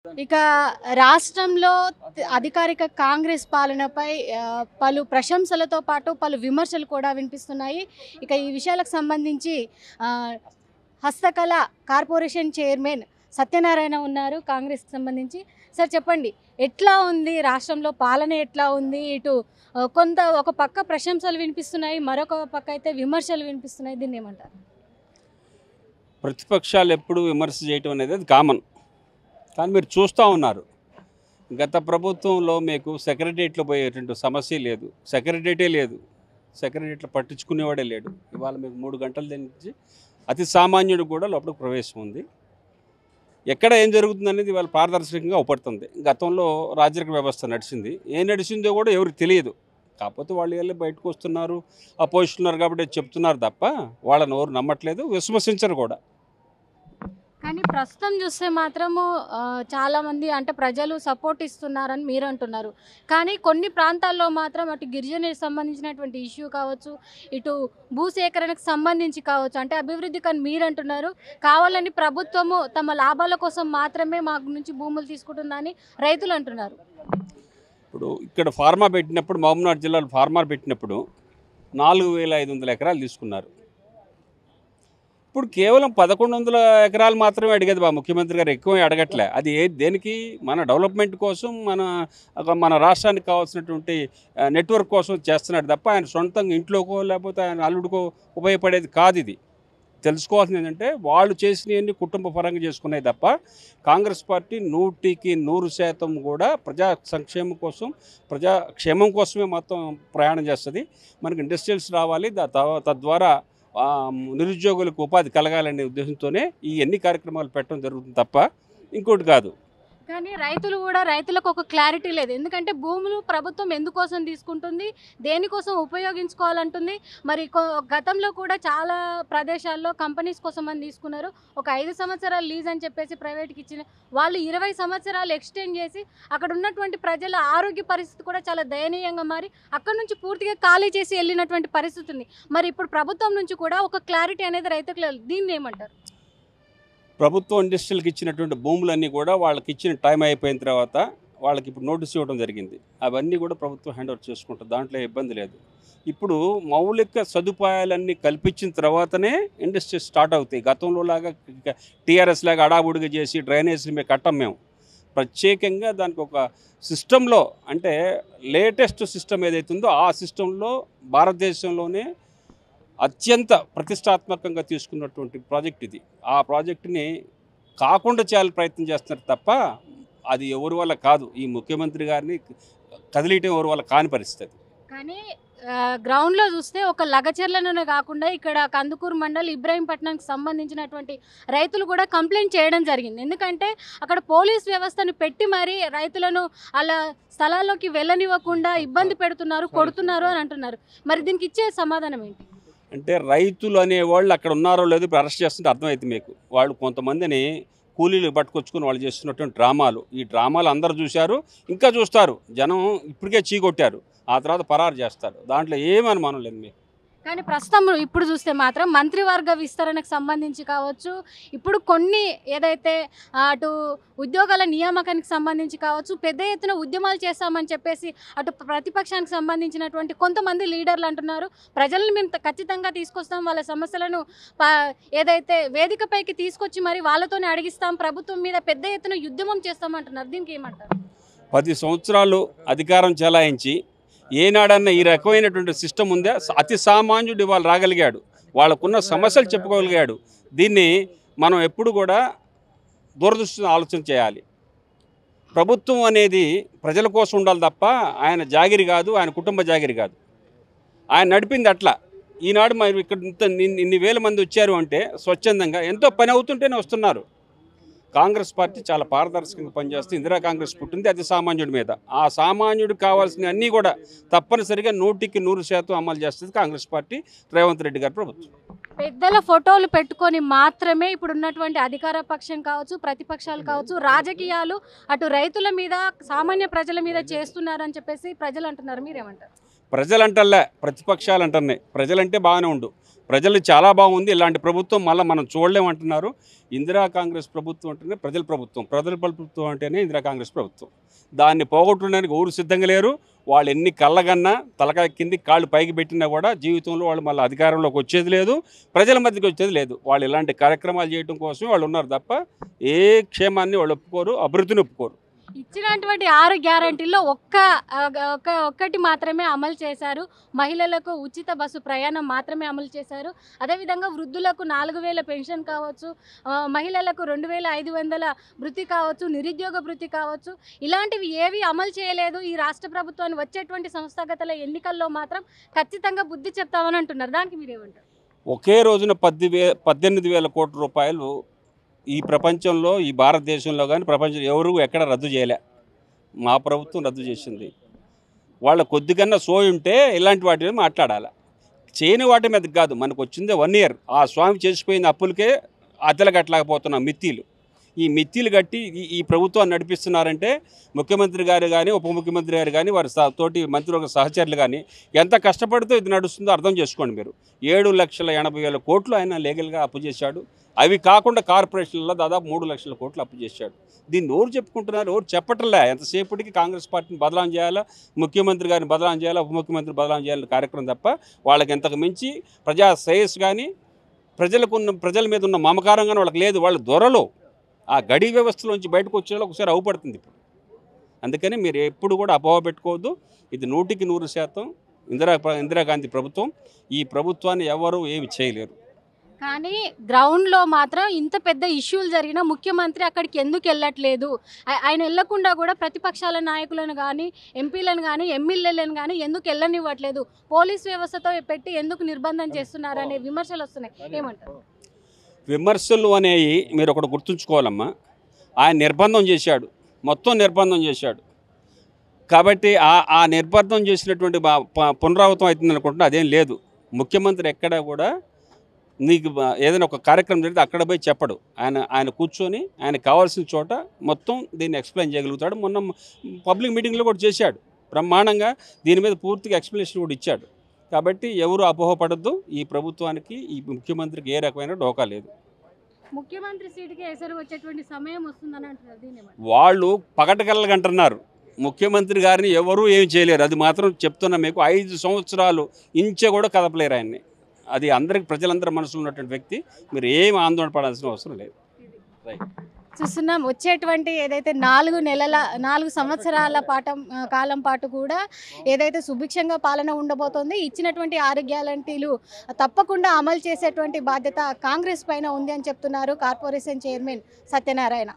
ఇక రాష్ట్రంలో అధికారిక కాంగ్రెస్ పాలనపై పలు ప్రశంసలతో పాటు పలు విమర్శలు కూడా వినిపిస్తున్నాయి. ఇక ఈ విషయాలకు సంబంధించి హస్తకళ కార్పొరేషన్ చైర్మన్ సత్యనారాయణ ఉన్నారు కాంగ్రెస్కి సంబంధించి. సార్ చెప్పండి, ఎట్లా ఉంది రాష్ట్రంలో పాలన, ఎట్లా ఉంది? ఇటు ఒక పక్క ప్రశంసలు వినిపిస్తున్నాయి, మరొక పక్క అయితే విమర్శలు వినిపిస్తున్నాయి. దీన్ని ఏమంటారు? ప్రతిపక్షాలు ఎప్పుడు విమర్శ చేయటం అనేది అది కామన్. కానీ మీరు చూస్తూ ఉన్నారు, గత ప్రభుత్వంలో మీకు సెక్రటరియట్లో పోయేటువంటి సమస్య లేదు, సెక్రటరియటే లేదు, సెక్రటరియట్లో పట్టించుకునేవాడే లేడు. ఇవాళ మీకు 3 గంటల నుంచి అతి సామాన్యుడు కూడా లోపలికి ప్రవేశం ఉంది. ఎక్కడ ఏం జరుగుతుందనేది ఇవాళ పారదర్శకంగా ఉపడుతుంది. గతంలో రాజరిక వ్యవస్థ నడిచింది, ఏం నడిచిందో కూడా ఎవరికి తెలియదు. కాకపోతే వాళ్ళు వెళ్ళి బయటకు వస్తున్నారు, అపోజిషన్నారు కాబట్టి చెప్తున్నారు తప్ప వాళ్ళని ఎవరు నమ్మట్లేదు, విశ్వసించరు కూడా. కానీ ప్రస్తుతం చూస్తే మాత్రము చాలామంది అంటే ప్రజలు సపోర్ట్ ఇస్తున్నారని మీరు అంటున్నారు. కానీ కొన్ని ప్రాంతాల్లో మాత్రం అటు గిరిజనులకు సంబంధించినటువంటి ఇష్యూ కావచ్చు, ఇటు భూసేకరణకు సంబంధించి కావచ్చు, అంటే అభివృద్ధి కానీ మీరు అంటున్నారు. కావాలని ప్రభుత్వము తమ లాభాల కోసం మాత్రమే మా నుంచి భూములు తీసుకుంటుందని రైతులు అంటున్నారు. ఇప్పుడు ఇక్కడ ఫార్మా పెట్టినప్పుడు, మహబూబ్నగర్ జిల్లాలో ఫార్మా పెట్టినప్పుడు 4500 ఎకరాలు తీసుకున్నారు. ఇప్పుడు కేవలం 1100 ఎకరాలు మాత్రమే అడిగేది ముఖ్యమంత్రి గారు, ఎక్కువ అడగట్లే. అది దేనికి? మన డెవలప్మెంట్ కోసం, మన రాష్ట్రానికి కావాల్సినటువంటి నెట్వర్క్ కోసం చేస్తున్నాడు తప్ప ఆయన సొంతంగా ఇంట్లోకో లేకపోతే ఆయన అల్లుడికో ఉపయోగపడేది కాదు. ఇది తెలుసుకోవాల్సింది ఏంటంటే, వాళ్ళు చేసినవన్నీ కుటుంబ పరంగా చేసుకునేది తప్ప కాంగ్రెస్ పార్టీ 100% కూడా ప్రజా సంక్షేమం కోసం, ప్రజాక్షేమం కోసమే మొత్తం ప్రయాణం చేస్తుంది. మనకి ఇండస్ట్రియల్స్ రావాలి, తద్వారా నిరుద్యోగులకు ఉపాధి కలగాలనే ఉద్దేశంతోనే ఈ ఎన్ని కార్యక్రమాలు పెట్టడం జరుగుతుంది తప్ప ఇంకోటి కాదు. కానీ రైతులకు ఒక క్లారిటీ లేదు. ఎందుకంటే భూములు ప్రభుత్వం ఎందుకోసం తీసుకుంటుంది, దేనికోసం ఉపయోగించుకోవాలంటుంది. మరి గతంలో కూడా చాలా ప్రదేశాల్లో కంపెనీస్ కోసం అని తీసుకున్నారు. ఒక 5 సంవత్సరాలు లీజ్ అని చెప్పేసి ప్రైవేట్కి ఇచ్చిన వాళ్ళు 20 సంవత్సరాలు ఎక్స్టెండ్ చేసి అక్కడ ఉన్నటువంటి ప్రజల ఆరోగ్య పరిస్థితి కూడా చాలా దయనీయంగా మారి అక్కడ నుంచి పూర్తిగా ఖాళీ చేసి వెళ్ళినటువంటి పరిస్థితి ఉంది. మరి ఇప్పుడు ప్రభుత్వం నుంచి కూడా ఒక క్లారిటీ అనేది రైతులకు లేదు. దీన్ని ఏమంటారు? ప్రభుత్వం ఇండస్ట్రీలకు ఇచ్చినటువంటి భూములన్నీ కూడా వాళ్ళకి ఇచ్చిన టైం అయిపోయిన తర్వాత వాళ్ళకి ఇప్పుడు నోటీస్ ఇవ్వడం జరిగింది. అవన్నీ కూడా ప్రభుత్వం హ్యాండ్ ఓవర్ చేసుకుంటుంది, దాంట్లో ఇబ్బంది లేదు. ఇప్పుడు మౌలిక సదుపాయాలన్నీ కల్పించిన తర్వాతనే ఇండస్ట్రీస్ స్టార్ట్ అవుతాయి. గతంలో లాగా టీఆర్ఎస్ లాగా అడాబుడిగా చేసి డ్రైనేజీలు మేము కట్టం. మేము ప్రత్యేకంగా దానికి ఒక సిస్టంలో, అంటే లేటెస్ట్ సిస్టమ్ ఏదైతుందో ఆ సిస్టంలో భారతదేశంలోనే అత్యంత ప్రతిష్టాత్మకంగా తీసుకున్నటువంటి ప్రాజెక్ట్ ఇది. ఆ ప్రాజెక్టుని కాకుండా చేయాలని ప్రయత్నం చేస్తున్నారు తప్ప అది ఎవరి వల్ల కాదు. ఈ ముఖ్యమంత్రి గారిని కదిలియటం ఎవరి వల్ల కాని పరిస్థితి. కానీ గ్రౌండ్లో చూస్తే ఒక లగచెర్లలోనే కాకుండా ఇక్కడ కందుకూరు మండల్ ఇబ్రాహీంపట్నంకి సంబంధించినటువంటి రైతులు కూడా కంప్లైంట్ చేయడం జరిగింది. ఎందుకంటే అక్కడ పోలీస్ వ్యవస్థను పెట్టి మరీ రైతులను అలా స్థలాల్లోకి వెళ్ళనివ్వకుండా ఇబ్బంది పెడుతున్నారు, కొడుతున్నారు అని అంటున్నారు. మరి దీనికి ఇచ్చే సమాధానం ఏంటి? అంటే రైతులు అనేవాళ్ళు అక్కడ ఉన్నారో లేదో ఇప్పుడు అరెస్ట్ చేస్తుంటే అర్థమవుతుంది మీకు. వాళ్ళు కొంతమందిని కూలీలు పట్టుకొచ్చుకుని వాళ్ళు చేస్తున్నటువంటి డ్రామాలు, ఈ డ్రామాలు అందరూ చూశారు, ఇంకా చూస్తారు. జనం ఇప్పటికే చీకొట్టారు, ఆ తర్వాత పరారు చేస్తారు. దాంట్లో ఏమీ అనుమానం లేదు మీకు. కానీ ప్రస్తుతం ఇప్పుడు చూస్తే మాత్రం మంత్రివర్గ విస్తరణకు సంబంధించి కావచ్చు, ఇప్పుడు కొన్ని ఏదైతే అటు ఉద్యోగాల నియామకానికి సంబంధించి కావచ్చు, పెద్ద ఎత్తున ఉద్యమాలు చేస్తామని చెప్పేసి అటు ప్రతిపక్షానికి సంబంధించినటువంటి కొంతమంది లీడర్లు అంటున్నారు. ప్రజలను మేము ఖచ్చితంగా తీసుకొస్తాం, వాళ్ళ సమస్యలను ఏదైతే వేదికపైకి తీసుకొచ్చి మరి వాళ్ళతోనే అడిగిస్తాం, ప్రభుత్వం మీద పెద్ద ఎత్తున ఉద్యమం చేస్తామంటున్నారు. దీనికి ఏమంటారు? 10 సంవత్సరాలు అధికారం చెలాయించి ఏనాడన్నా ఈ రకమైనటువంటి సిస్టమ్ ఉందా? అతి సామాన్యుడు ఇవాళ రాగలిగాడు, వాళ్ళకున్న సమస్యలు చెప్పుకోగలిగాడు. దీన్ని మనం ఎప్పుడు కూడా దూరదృష్టితో ఆలోచన చేయాలి. ప్రభుత్వం అనేది ప్రజల కోసం ఉండాలి తప్ప ఆయన జాగిరి కాదు, ఆయన కుటుంబ జాగిరి కాదు. ఆయన నడిపింది అట్లా. ఈనాడు మరి ఇక్కడ ఇన్ని వేల మంది వచ్చారు అంటే స్వచ్ఛందంగా ఎంతో పని అవుతుంటేనే వస్తున్నారు. కాంగ్రెస్ పార్టీ చాలా పారదర్శకంగా పనిచేస్తుంది. ఇందిరా కాంగ్రెస్ పుట్టింది అతి సామాన్యుడి మీద. ఆ సామాన్యుడికి కావాల్సిన అన్నీ కూడా తప్పనిసరిగా 100% అమలు చేస్తుంది కాంగ్రెస్ పార్టీ, రేవంత్ రెడ్డి గారి ప్రభుత్వం. పెద్దల ఫోటోలు పెట్టుకొని మాత్రమే ఇప్పుడు ఉన్నటువంటి అధికార పక్షం కావచ్చు, ప్రతిపక్షాలు కావచ్చు, రాజకీయాలు అటు రైతుల మీద, సామాన్య ప్రజల మీద చేస్తున్నారని చెప్పేసి ప్రజలు అంటున్నారు. మీరేమంటారు? ప్రజలంటల్లా ప్రతిపక్షాలు అంటున్నాయి. ప్రజలంటే బాగానే ఉండు, ప్రజలు చాలా బాగుంది, ఇలాంటి ప్రభుత్వం మళ్ళీ మనం చూడలేమంటున్నారు. ఇందిరా కాంగ్రెస్ ప్రభుత్వం అంటేనే ప్రజల ప్రభుత్వం, ప్రజల ప్రభుత్వం అంటేనే ఇందిరా కాంగ్రెస్ ప్రభుత్వం. దాన్ని పోగొట్టడానికి ఊరు సిద్ధంగా లేరు. వాళ్ళు ఎన్ని కళ్ళగన్నా తలకాయ కింది కాళ్ళు పైకి పెట్టినా కూడా జీవితంలో వాళ్ళు మళ్ళీ అధికారంలోకి వచ్చేది లేదు, ప్రజల మధ్యకి వచ్చేది లేదు. వాళ్ళు ఇలాంటి కార్యక్రమాలు చేయడం కోసమే వాళ్ళు ఉన్నారు తప్ప ఏ క్షేమాన్ని వాళ్ళు ఒప్పుకోరు, అభివృద్ధిని ఒప్పుకోరు. ఇచ్చినటువంటి 6 గ్యారంటీల్లో ఒక్కటి మాత్రమే అమలు చేశారు. మహిళలకు ఉచిత బస్సు ప్రయాణం మాత్రమే అమలు చేశారు. అదేవిధంగా వృద్ధులకు 4000 పెన్షన్ కావచ్చు, మహిళలకు 2500 భృతి కావచ్చు, నిరుద్యోగ భృతి కావచ్చు, ఇలాంటివి ఏవి అమలు చేయలేదు. ఈ రాష్ట్ర ప్రభుత్వాన్ని వచ్చేటువంటి సంస్థాగత ఎన్నికల్లో మాత్రం ఖచ్చితంగా బుద్ధి చెప్తామని అంటున్నారు. దానికి మీరేమంటారు? ఒకే రోజున 18,000 కోట్ల రూపాయలు ఈ ప్రపంచంలో, ఈ భారతదేశంలో కానీ ప్రపంచం ఎవరు ఎక్కడ రద్దు చేయలే. మా ప్రభుత్వం రద్దు చేసింది. వాళ్ళ కొద్దిగన్నా సోయి ఉంటే ఇలాంటి వాటి మీద మాట్లాడాలి. చేయని వాటి మీద కాదు. మనకు వచ్చిందే 1 ఇయర్. ఆ స్వామి చేసిపోయిన అప్పులకే అద్దెలు కట్టలేకపోతున్నాం మిత్తీలు. ఈ మిత్తీలు కట్టి ఈ ప్రభుత్వాన్ని నడిపిస్తున్నారంటే ముఖ్యమంత్రి గారు కానీ, ఉప ముఖ్యమంత్రి గారు కానీ, వారి తోటి మంత్రుల సహచరులు కానీ ఎంత కష్టపడితే ఇది నడుస్తుందో అర్థం చేసుకోండి మీరు. 7,80,000 కోట్లు ఆయన లీగల్గా అప్పు చేశాడు. అవి కాకుండా కార్పొరేషన్లలో దాదాపు 3 లక్షల కోట్లు అప్పు చేశాడు. దీన్ని ఎవరు చెప్పుకుంటున్నారు? ఎవరు చెప్పట్లే. ఎంతసేపటికి కాంగ్రెస్ పార్టీని బదలాం చేయాలా, ముఖ్యమంత్రి గారిని బదలాం చేయాలా, ఉప ముఖ్యమంత్రి బదలాం చేయాలని కార్యక్రమం తప్ప వాళ్ళకి ఎంతకు మించి ప్రజా శ్రేయస్సు కానీ, ప్రజల మీద ఉన్న మమకారం కానీ వాళ్ళకి లేదు. వాళ్ళు దొరలు. ఆ గడి వ్యవస్థలోంచి బయటకు వచ్చేలా ఒకసారి అవుపడుతుంది ఇప్పుడు. అందుకని మీరు ఎప్పుడు కూడా అపోహ పెట్టుకోవద్దు. ఇది 100% ఇందిరాగాంధీ ప్రభుత్వం. ఈ ప్రభుత్వాన్ని ఎవరు ఏమి చేయలేరు. కానీ గ్రౌండ్లో మాత్రం ఇంత పెద్ద ఇష్యూలు జరిగినా ముఖ్యమంత్రి అక్కడికి ఎందుకు వెళ్ళట్లేదు? ఆయన వెళ్ళకుండా కూడా ప్రతిపక్షాల నాయకులను కానీ, ఎంపీలను కానీ, ఎమ్మెల్యేలను కానీ ఎందుకు వెళ్ళనివ్వట్లేదు? పోలీస్ వ్యవస్థతో పెట్టి ఎందుకు నిర్బంధం చేస్తున్నారు అనే విమర్శలు వస్తున్నాయి. ఏమంటారు? విమర్శలు అనేవి మీరు ఒకటి గుర్తుంచుకోవాలమ్మా. ఆయన నిర్బంధం చేశాడు, మొత్తం నిర్బంధం చేశాడు. కాబట్టి ఆ నిర్బంధం చేసినటువంటి పునరావృతం అవుతుంది అనుకుంటున్నా. అదేం లేదు. ముఖ్యమంత్రి ఎక్కడా కూడా నీకు ఏదైనా ఒక కార్యక్రమం జరిగితే అక్కడ పోయి చెప్పడు. ఆయన కూర్చొని ఆయనకు కావాల్సిన చోట మొత్తం దీన్ని ఎక్స్ప్లెయిన్ చేయగలుగుతాడు. మొన్న పబ్లిక్ మీటింగ్లో కూడా చేశాడు బ్రహ్మాండంగా. దీని మీద పూర్తిగా ఎక్స్ప్లెనేషన్ కూడా ఇచ్చాడు. కాబట్టి ఎవరు అపోహపడద్దు. ఈ ప్రభుత్వానికి, ఈ ముఖ్యమంత్రికి ఏ రకమైన డోకా లేదు. ముఖ్యమంత్రి సీటుకి ఎసరు వచ్చేటువంటి సమయం వస్తుందని అంటున్నారు. వాళ్ళు పగటగలగంటున్నారు. ముఖ్యమంత్రి గారిని ఎవరూ ఏం చేయలేరు. అది మాత్రం చెప్తున్నా మీకు. 5 సంవత్సరాలు ఇంచే కూడా కదపలేరు ఆయన్ని. అది అందరికి, ప్రజలందరి మనసులో ఉన్నటువంటి వ్యక్తి. మీరు ఏం ఆందోళన పడాల్సిన అవసరం లేదు. రైట్. చూస్తున్నాం వచ్చేటువంటి ఏదైతే 4 సంవత్సరాల కాలం పాటు కూడా ఏదైతే సుభిక్షంగా పాలన ఉండబోతోంది, ఇచ్చినటువంటి 6 గ్యారంటీలు తప్పకుండా అమలు చేసేటువంటి బాధ్యత కాంగ్రెస్ పైన ఉంది అని చెప్తున్నారు కార్పొరేషన్ చైర్మన్ సత్యనారాయణ.